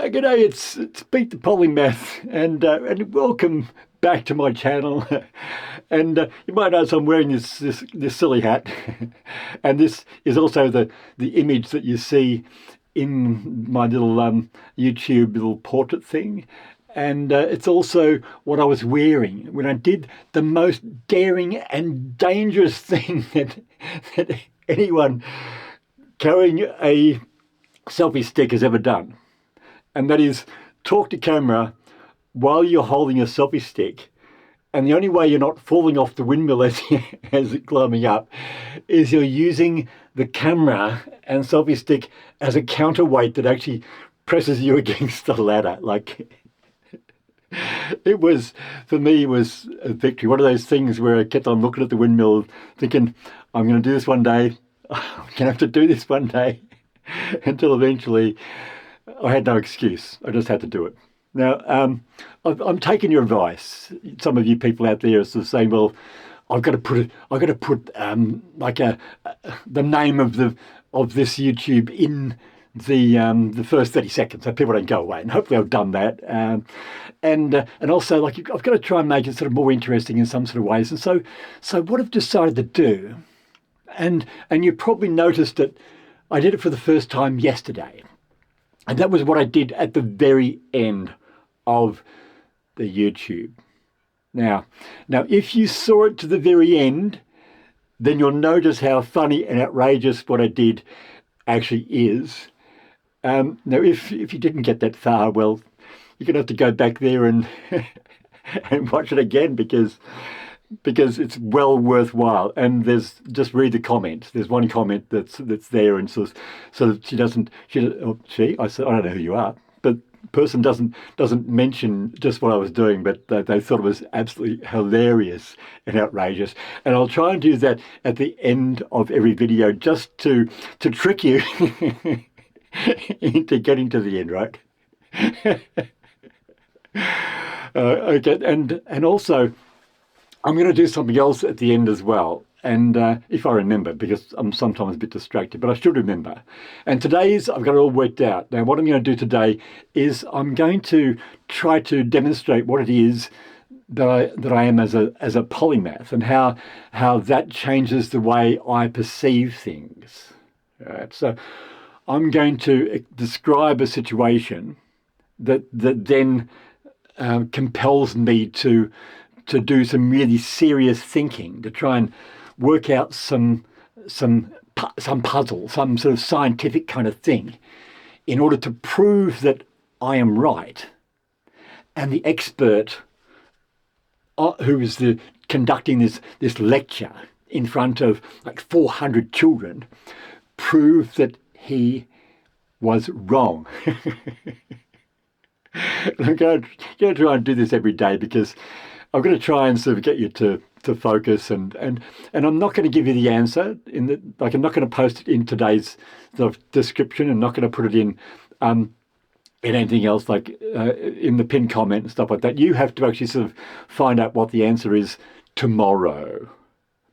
G'day, it's Pete the Polymath, and welcome back to my channel. And you might notice I'm wearing this silly hat, and this is also the image that you see in my little YouTube little portrait thing. And it's also what I was wearing when I did the most daring and dangerous thing that anyone carrying a selfie stick has ever done. And that is talk to camera while you're holding a selfie stick. And the only way you're not falling off the windmill as it's climbing up is you're using the camera and selfie stick as a counterweight that actually presses you against the ladder. Like, it was, for me, it was a victory. One of those things where I kept on looking at the windmill thinking, I'm going to do this one day. I'm going to have to do this one day. Until eventually I had no excuse. I just had to do it. Now, I'm taking your advice. Some of you people out there are sort of saying, "Well, I've got to put the name of this YouTube in the first 30 seconds, so people don't go away." And hopefully, I've done that. And also, like, I've got to try and make it sort of more interesting in some sort of ways. And so what I've decided to do, and you probably noticed that I did it for the first time yesterday. And that was what I did at the very end of the YouTube. Now, if you saw it to the very end, then you'll notice how funny and outrageous what I did actually is. Now, if you didn't get that far, well, you're going to have to go back there and and watch it again because it's well worthwhile. And just read the comments. There's one comment that's there, and so she doesn't. I don't know who you are, but the person doesn't mention just what I was doing, but they thought it was absolutely hilarious and outrageous. And I'll try and do that at the end of every video, just to trick you into getting to the end, right? Okay, and also, I'm going to do something else at the end as well. And if I remember, because I'm sometimes a bit distracted, but I should remember. And I've got it all worked out. Now, what I'm going to do today is I'm going to try to demonstrate what it is that I am as a polymath, and how that changes the way I perceive things. All right. So I'm going to describe a situation that then compels me to do some really serious thinking, to try and work out some puzzle, some sort of scientific kind of thing, in order to prove that I am right, and the expert who is conducting this lecture in front of like 400 children, prove that he was wrong. I'm going to try and do this every day, because I'm going to try and sort of get you to focus, and I'm not going to give you the answer I'm not going to post it in today's sort of description. I'm not going to put it in anything else, like in the pinned comment and stuff like that. You have to actually sort of find out what the answer is tomorrow.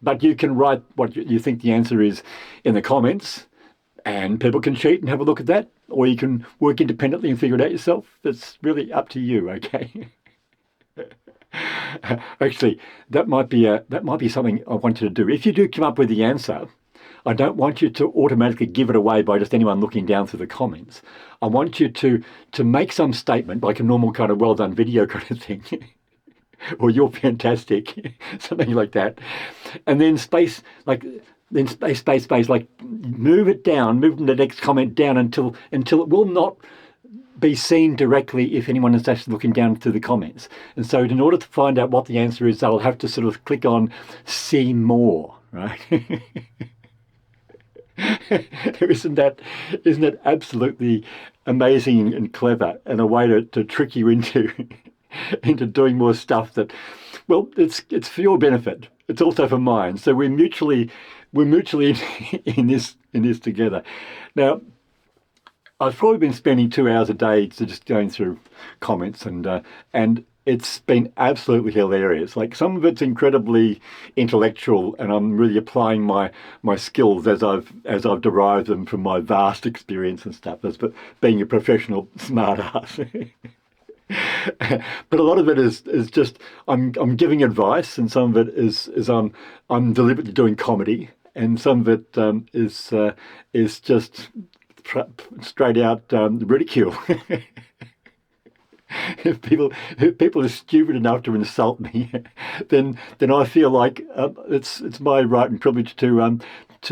But you can write what you think the answer is in the comments, and people can cheat and have a look at that, or you can work independently and figure it out yourself. That's really up to you, okay? Actually, that might be something I want you to do. If you do come up with the answer, I don't want you to automatically give it away by just anyone looking down through the comments. I want you to make some statement, like a normal kind of well done video kind of thing, or you're fantastic, something like that, and then space, like move it down, move the next comment down until it will not be seen directly if anyone is actually looking down through the comments. And so in order to find out what the answer is, I'll have to sort of click on see more, right? Isn't that absolutely amazing and clever, and a way to trick you into doing more stuff that, well, it's for your benefit. It's also for mine. So we're mutually in this together. Now, I've probably been spending 2 hours a day just going through comments, and it's been absolutely hilarious. Like some of it's incredibly intellectual, and I'm really applying my skills as I've derived them from my vast experience and stuff as being a professional smart ass. But a lot of it is just I'm giving advice, and some of it is I'm deliberately doing comedy, and some of it is just straight out ridicule. If people are stupid enough to insult me, then I feel like it's my right and privilege to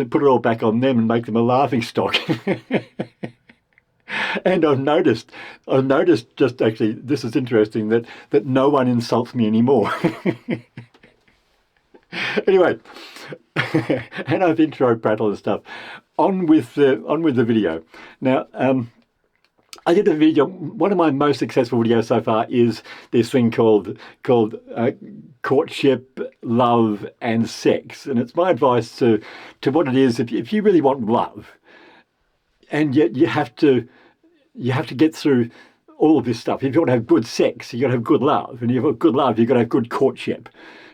put it all back on them and make them a laughing stock. And I've noticed just actually, this is interesting, that no one insults me anymore. Anyway, and I've intro prattle and stuff. On with the video. Now, I did a video. One of my most successful videos so far is this thing called Courtship, Love, and Sex, and it's my advice to what it is. If you really want love, and yet you have to get through all of this stuff. If you want to have good sex, you've got to have good love, and if you have good love, you've got to have good courtship.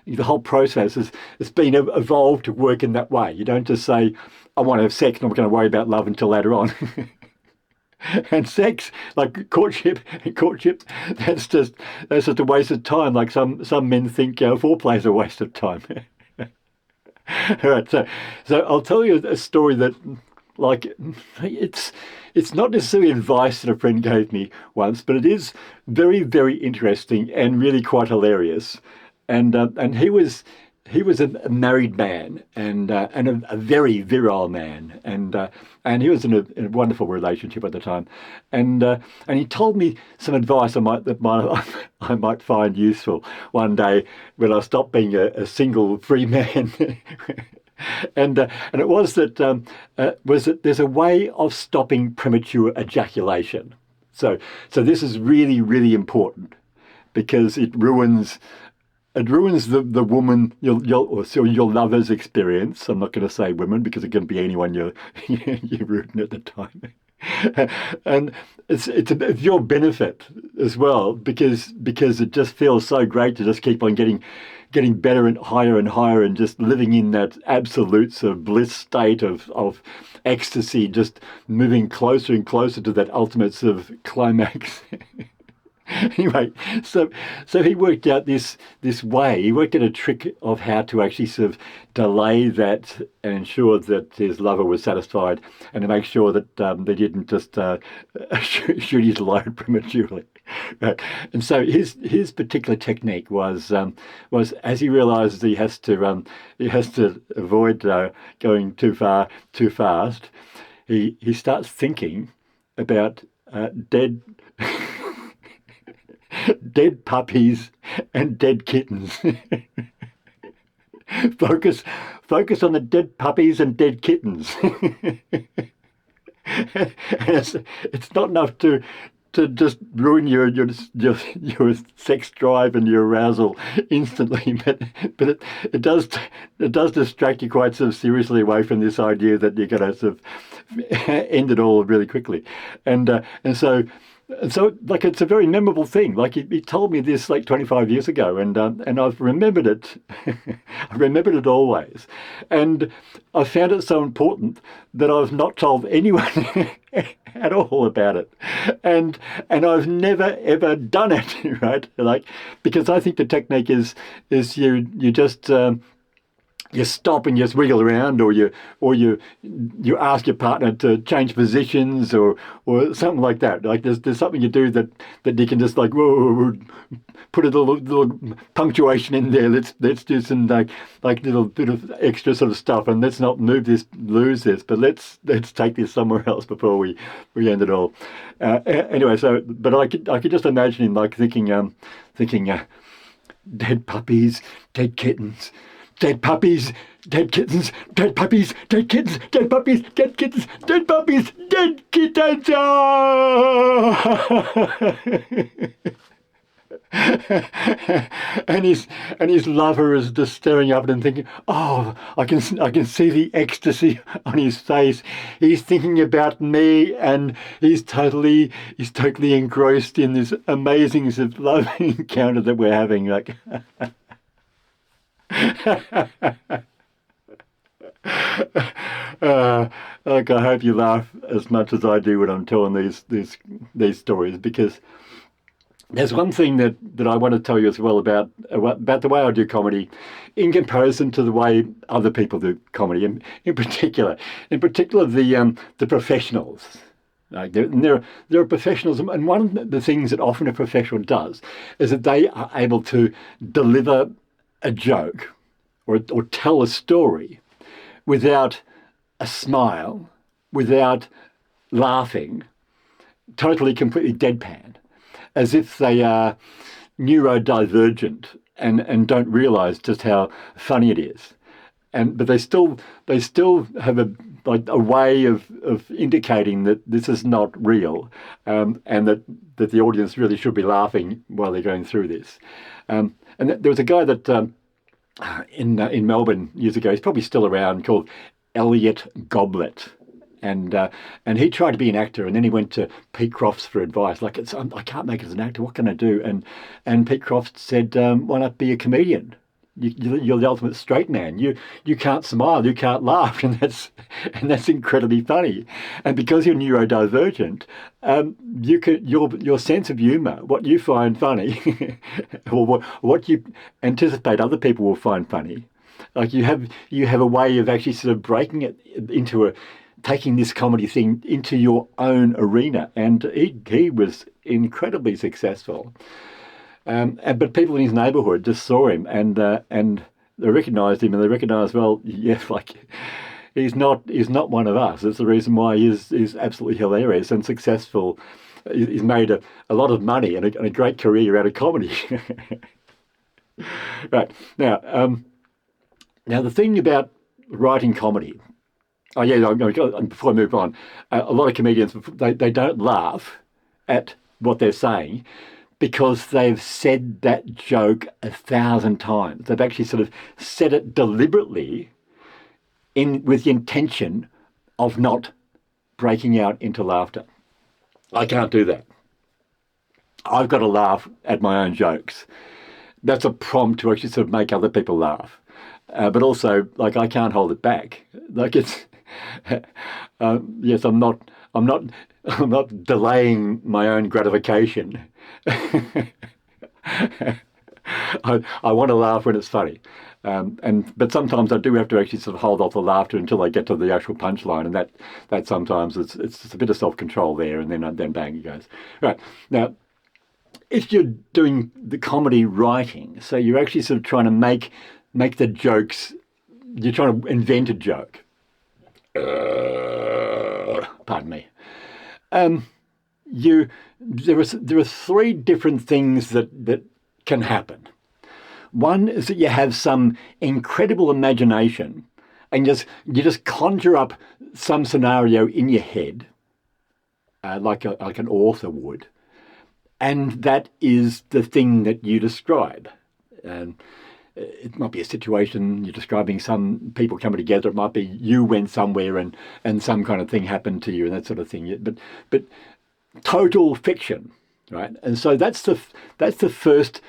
The whole process has been evolved to work in that way. You don't just say, I want to have sex and I'm not going to worry about love until later on. And sex, like courtship, that's just a waste of time. Like some men think foreplay is a waste of time. All right, so I'll tell you a story that, like, it's not necessarily advice that a friend gave me once, but it is very, very interesting and really quite hilarious. And he was a married man and a very virile man, and he was in a wonderful relationship at the time, and he told me some advice I might find useful one day when I stopped being a single free man. And it was that there's a way of stopping premature ejaculation. So this is really, really important because it ruins the woman, your lover's experience. I'm not going to say women because it can be anyone you're rooting at the time. And it's your benefit as well because it just feels so great to just keep on getting better and higher and just living in that absolute sort of bliss state of ecstasy, just moving closer and closer to that ultimate sort of climax. Anyway, so he worked out this way. He worked out a trick of how to actually sort of delay that and ensure that his lover was satisfied, and to make sure that they didn't just shoot his load prematurely. Right. And so his particular technique was as he realises he has to avoid going too far too fast. He starts thinking about dead. Dead puppies and dead kittens. Focus on the dead puppies and dead kittens. It's not enough to just ruin your sex drive and your arousal instantly, but it does distract you quite sort of seriously away from this idea that you're going to sort of end it all really quickly, and so. Like, it's a very memorable thing. Like, he told me this like 25 years ago, and I've remembered it. I remembered it always, and I found it so important that I've not told anyone at all about it, and I've never ever done it, right? Like, because I think the technique is you just. You stop and you just wiggle around, or you ask your partner to change positions, or something like that. Like there's something you do that you can just like whoa, put a little punctuation in there. Let's do some like little bit of extra sort of stuff, and let's not lose this, but let's take this somewhere else before we end it all. Anyway, but I could just imagine him like thinking dead puppies, dead kittens. Dead puppies, dead kittens, dead puppies, dead kittens, dead puppies, dead kittens, dead puppies, dead kittens. and his lover is just staring up at him, thinking, "Oh, I can see the ecstasy on his face. He's thinking about me, and he's totally engrossed in this amazing sort of love encounter that we're having." Like, like I hope you laugh as much as I do when I'm telling these stories, because there's one thing that I want to tell you as well about the way I do comedy, in comparison to the way other people do comedy. In particular, the professionals. Like there are professionals, and one of the things that often a professional does is that they are able to deliver a joke or tell a story without a smile, without laughing, totally, completely deadpan, as if they are neurodivergent and don't realise just how funny it is. But they still have a way of indicating that this is not real, and that the audience really should be laughing while they're going through this. And there was a guy that in Melbourne years ago, he's probably still around, called Elliot Goblet. And he tried to be an actor, and then he went to Pete Crofts for advice. Like, I can't make it as an actor. What can I do? And Pete Crofts said, "Why not be a comedian? You're the ultimate straight man. You can't smile, you can't laugh, and that's incredibly funny. And because you're neurodivergent, your sense of humour, what you find funny, or what you anticipate other people will find funny, like you have a way of actually sort of breaking it into taking this comedy thing into your own arena." And he was incredibly successful. But people in his neighbourhood just saw him, and they recognised him, and they recognised, well, yeah, like he's not one of us. That's the reason why he's absolutely hilarious and successful. He's made a lot of money and a great career out of comedy. Right now, the thing about writing comedy. Oh yeah, before I move on, a lot of comedians, they don't laugh at what they're saying, because they've said that joke 1,000 times. They've actually sort of said it deliberately with the intention of not breaking out into laughter. I can't do that. I've got to laugh at my own jokes. That's a prompt to actually sort of make other people laugh. But also, like, I can't hold it back. Like, it's yes, I'm not delaying my own gratification. I want to laugh when it's funny, but sometimes I do have to actually sort of hold off the laughter until I get to the actual punchline, and that sometimes it's just a bit of self-control there, and then bang, it goes. Right now, if you're doing the comedy writing, so you're actually sort of trying to make the jokes, you're trying to invent a joke. Pardon me. There are three different things that can happen. One is that you have some incredible imagination, and you just conjure up some scenario in your head, like an author would, and that is the thing that you describe. It might be a situation you're describing, some people coming together. It might be you went somewhere and some kind of thing happened to you and that sort of thing. But total fiction, right? And so that's the first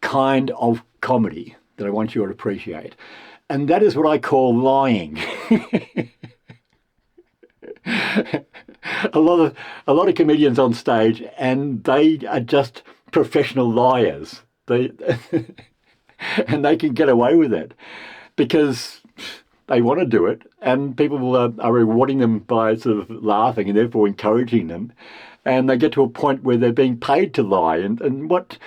kind of comedy that I want you to appreciate, and that is what I call lying. A lot of comedians on stage, and they are just professional liars. And they can get away with it because they want to do it, and people are rewarding them by sort of laughing and therefore encouraging them. And they get to a point where they're being paid to lie. And what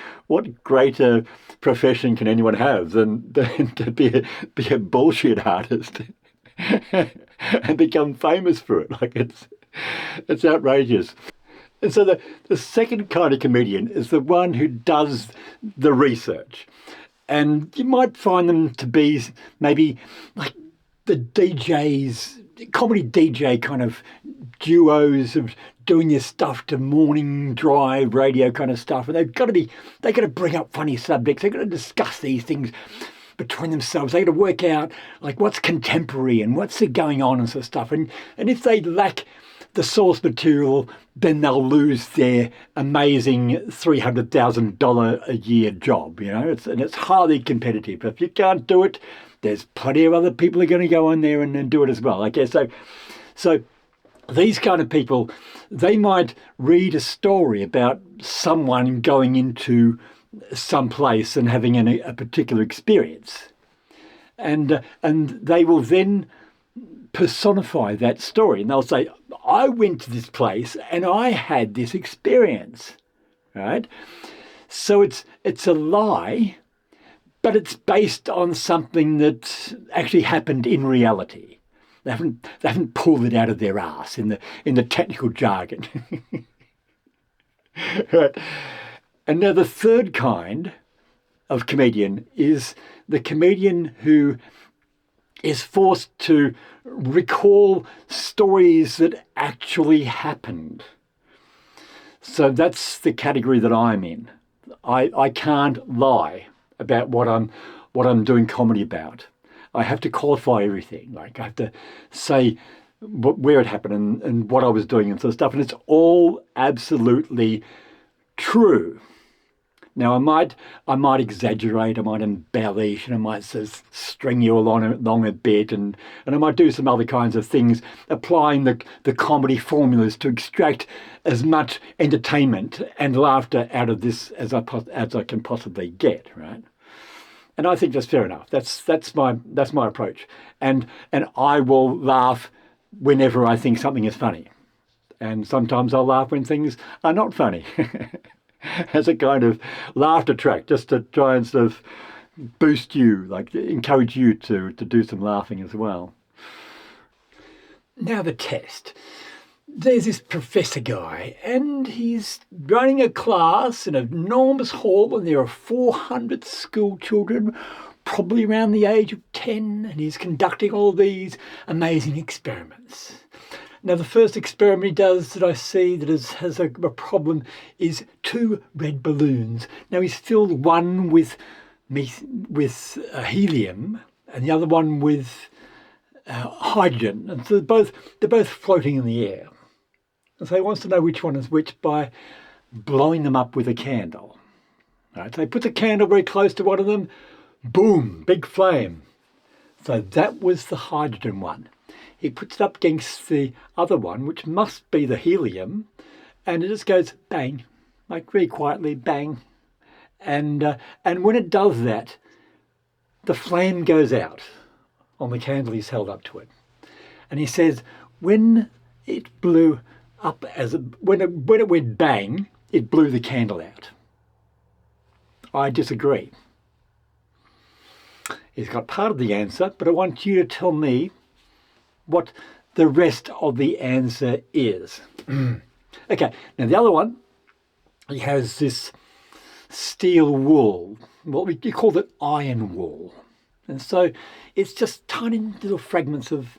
greater profession can anyone have than to be a bullshit artist and become famous for it? Like, it's outrageous. And so the second kind of comedian is the one who does the research. And you might find them to be maybe like the DJs comedy DJ kind of duos of doing this stuff to morning drive radio kind of stuff, and they've got to bring up funny subjects. They've got to discuss these things between themselves. They've got to work out like what's contemporary and what's going on and sort of stuff. And if they lack the source material, then they'll lose their amazing $300,000 a year job. It's highly competitive. If you can't do it, there's plenty of other people who are going to go on there and do it as well. Okay, so these kind of people, they might read a story about someone going into some place and having a particular experience, and they will then personify that story, and they'll say, I went to this place and I had this experience, right? So it's a lie, but it's based on something that actually happened in reality. They haven't pulled it out of their ass in the technical jargon. Right. And now the third kind of comedian is the comedian who is forced to recall stories that actually happened. So that's the category that I'm in. I can't lie about what I'm doing comedy about. I have to qualify everything. Like I have to say where it happened and what I was doing and sort of stuff. And it's all absolutely true. Now I might exaggerate, I might embellish, and I might sort of string you along a bit, and I might do some other kinds of things, applying the comedy formulas to extract as much entertainment and laughter out of this as I can possibly get, right? And I think that's fair enough. That's my approach, and I will laugh whenever I think something is funny, and sometimes I'll laugh when things are not funny. As a kind of laughter track, just to try and sort of boost you, like encourage you to do some laughing as well. Now the test. There's this professor guy, and he's running a class in an enormous hall, and there are 400 school children, probably around the age of 10, and he's conducting all these amazing experiments. Now, the first experiment he does that I see that has a problem is 2 red balloons. Now, he's filled one with helium and the other one with hydrogen. And so they're both floating in the air. And so he wants to know which one is which by blowing them up with a candle. Right, so he puts a candle very close to one of them. Boom, big flame. So that was the hydrogen one. He puts it up against the other one, which must be the helium, and it just goes bang, like very quietly, bang. And when it does that, the flame goes out on the candle he's held up to it. And he says, when it blew up when it went bang, it blew the candle out. I disagree. He's got part of the answer, but I want you to tell me what the rest of the answer is. Okay, now the other one, he has this steel wool, you call it iron wool. And so it's just tiny little fragments of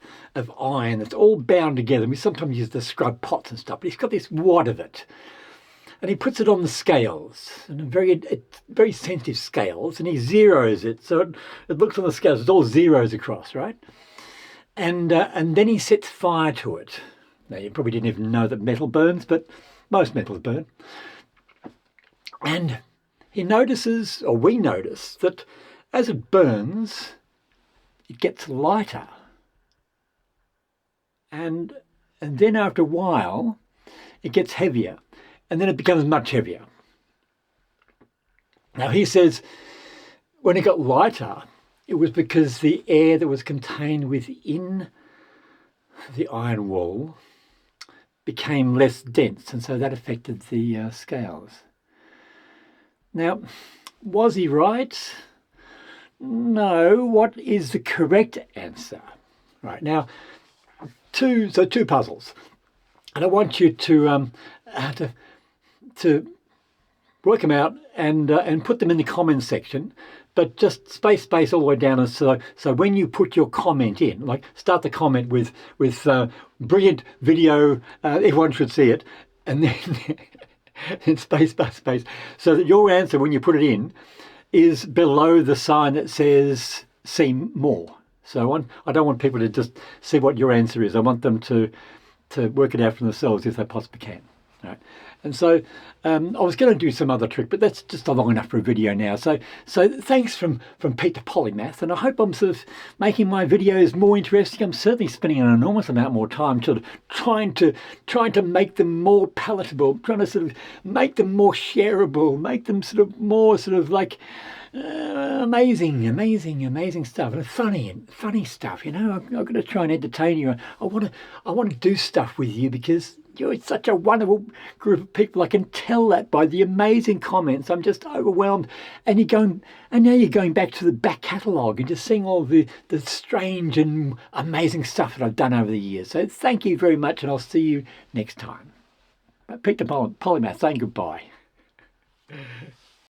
iron that's all bound together. We sometimes use to scrub pots and stuff, but he's got this wad of it. And he puts it on the scales, and very sensitive scales, and he zeros it. So it looks on the scales, it's all zeros across, right? And then he sets fire to it. Now, you probably didn't even know that metal burns, but most metals burn. And he notices, or we notice, that as it burns, it gets lighter. And then after a while, it gets heavier. And then it becomes much heavier. Now, he says when it got lighter, it was because the air that was contained within the iron wool became less dense, and so that affected the scales. Now, was he right? No. What is the correct answer? Right, now, two puzzles. And I want you to work them out and put them in the comments section. but just space all the way down. And so when you put your comment in, like start the comment with brilliant video, everyone should see it, and then and space, so that your answer when you put it in is below the sign that says see more. So I don't want people to just see what your answer is. I want them to work it out for themselves if they possibly can. Right. And so I was going to do some other trick, but that's just long enough for a video now. So thanks from Pete to Polymath, and I hope I'm sort of making my videos more interesting. I'm certainly spending an enormous amount more time sort of trying to make them more palatable, trying to sort of make them more shareable, make them sort of more sort of like amazing stuff, and funny stuff. You know, I've got to try and entertain you. I want to do stuff with you because you're such a wonderful group of people. I can tell that by the amazing comments. I'm just overwhelmed. And now you're going back to the back catalogue and just seeing all the strange and amazing stuff that I've done over the years. So thank you very much, and I'll see you next time. Pete the Polymath saying goodbye.